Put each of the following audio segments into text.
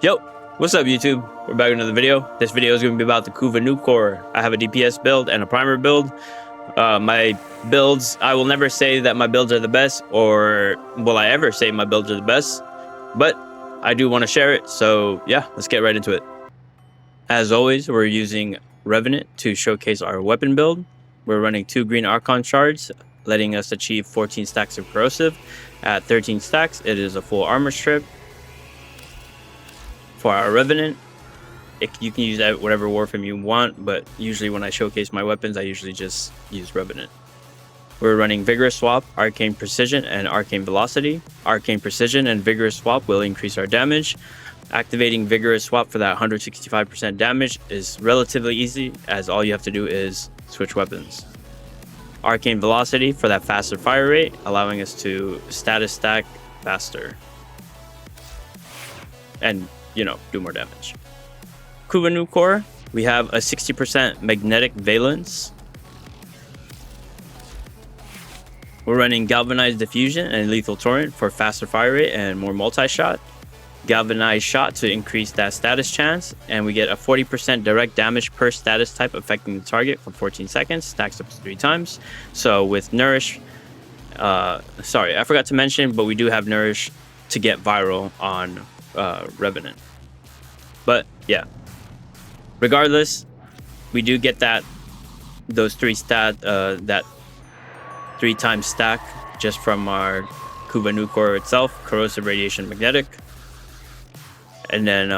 Yo, what's up YouTube? We're back with another video. This video is going to be about the Kuva Nukor. I have a DPS build and a primer build. My builds, I will never say that my builds are the best, or will I ever say my builds are the best, but I do want to share it, so yeah, let's get right into it. As always, we're using Revenant to showcase our weapon build. We're running 2 green Archon shards, letting us achieve 14 stacks of corrosive. At 13 stacks, it is a full armor strip. For our Revenant, you can use that whatever Warframe you want, but usually when I showcase my weapons, I usually just use Revenant. We're running Vigorous Swap, Arcane Precision, and Arcane Velocity. Arcane Precision and Vigorous Swap will increase our damage. Activating Vigorous Swap for that 165% damage is relatively easy, as all you have to do is switch weapons. Arcane Velocity for that faster fire rate, allowing us to status stack faster and, you know, do more damage. Kuva Nukor, we have a 60% magnetic valence. We're running Galvanized Diffusion and Lethal Torrent for faster fire rate and more multi-shot. Galvanized Shot to increase that status chance, and we get a 40% direct damage per status type affecting the target for 14 seconds, stacks up to 3 times. So with Nourish, sorry, I forgot to mention, but we do have Nourish to get viral on Revenant. But yeah, regardless, we do get that those 3 that 3 times stack just from our Kuva Nukor itself, Corrosive, Radiation, Magnetic. And then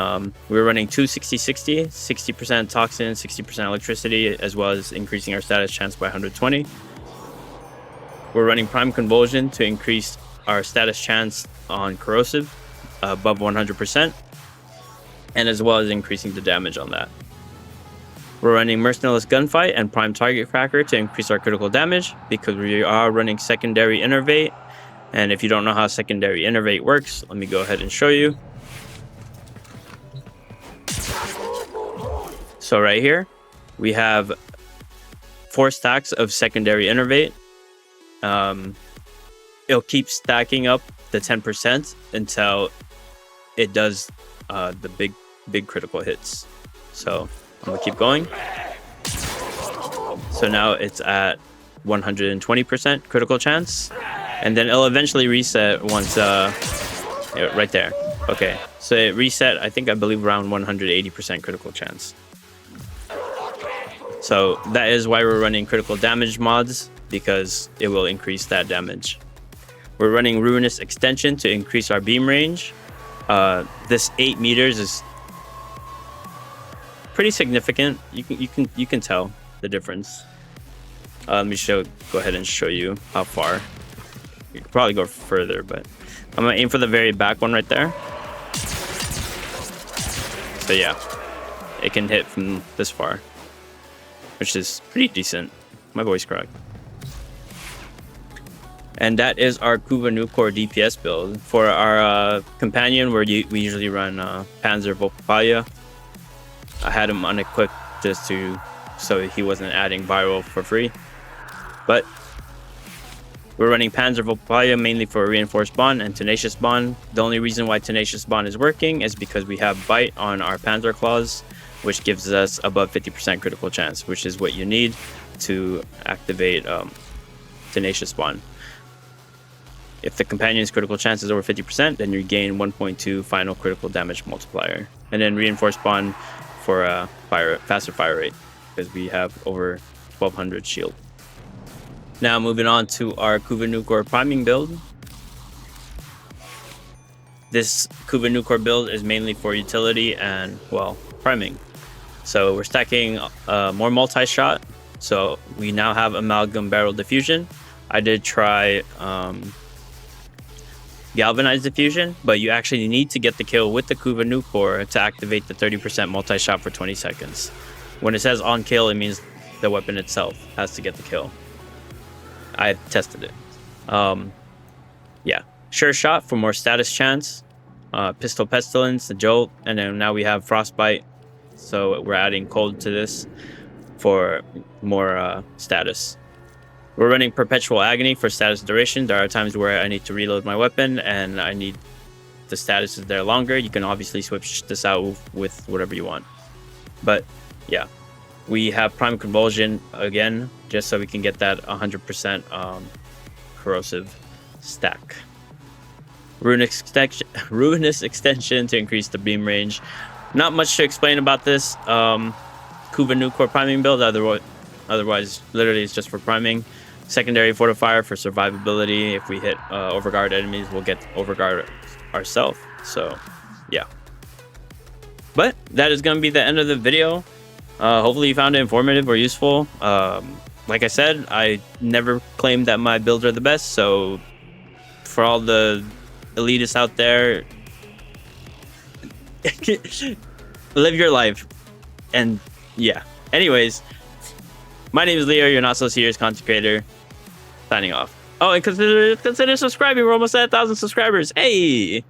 we're running 2 60-60, 60% toxin, 60% electricity, as well as increasing our status chance by 120. We're running Prime Convulsion to increase our status chance on corrosive above 100%, and as well as increasing the damage on that. We're running Merciless Gunfight and Prime Target Cracker to increase our critical damage, because we are running Secondary Innervate. And if you don't know how Secondary Innervate works, let me go ahead and show you. So right here, we have 4 stacks of Secondary Innervate. It'll keep stacking up the 10% until it does the big critical hits. So I'm gonna keep going. So now it's at 120% critical chance, and then it'll eventually reset once right there. Okay, so it reset, I believe around 180% critical chance. So that is why we're running critical damage mods, because it will increase that damage. We're running Ruinous Extension to increase our beam range. This 8 meters is pretty significant. You can tell the difference. Let me go ahead and show you how far. You could probably go further, but I'm gonna aim for the very back one right there. So yeah, it can hit from this far, which is pretty decent. My voice cracked. And that is our Kuva Nukor DPS build. For our companion, we usually run Panzer Volpapaya. I had him unequipped just so he wasn't adding viral for free. But we're running Panzer Volpapaya mainly for Reinforced Bond and Tenacious Bond. The only reason why Tenacious Bond is working is because we have Bite on our Panzer Claws, which gives us above 50% critical chance, which is what you need to activate Tenacious Bond. If the companion's critical chance is over 50%, then you gain 1.2 final critical damage multiplier. And then Reinforced Bond for faster fire rate, because we have over 1200 shield. Now moving on to our Kuva Nukor priming build. This Kuva Nukor build is mainly for utility and, well, priming. So we're stacking more multi-shot. So we now have Amalgam Barrel Diffusion. I did try Galvanized Diffusion, but you actually need to get the kill with the Kuva Nukor to activate the 30% multi-shot for 20 seconds. When it says on kill, it means the weapon itself has to get the kill. I tested it. Yeah, Sure Shot for more status chance, Pistol Pestilence, the Jolt, and then now we have Frostbite. So we're adding Cold to this for more status. We're running Perpetual Agony for status duration. There are times where I need to reload my weapon and I need the status is there longer, you can obviously switch this out with whatever you want. But yeah, we have Prime Convulsion again, just so we can get that 100% corrosive stack. Ruinous extension to increase the beam range. Not much to explain about this. Kuva Nukor priming build, otherwise literally it's just for priming. Secondary fortifier for survivability. If we hit overguard enemies, we'll get overguard ourselves. So yeah, but that is going to be the end of the video. Hopefully you found it informative or useful. Like I said, I never claimed that my builds are the best, so for all the elitists out there, live your life. And yeah, anyways, my name is Leo, your not so serious content creator, signing off. Oh, and consider subscribing. We're almost at 1,000 subscribers. Hey.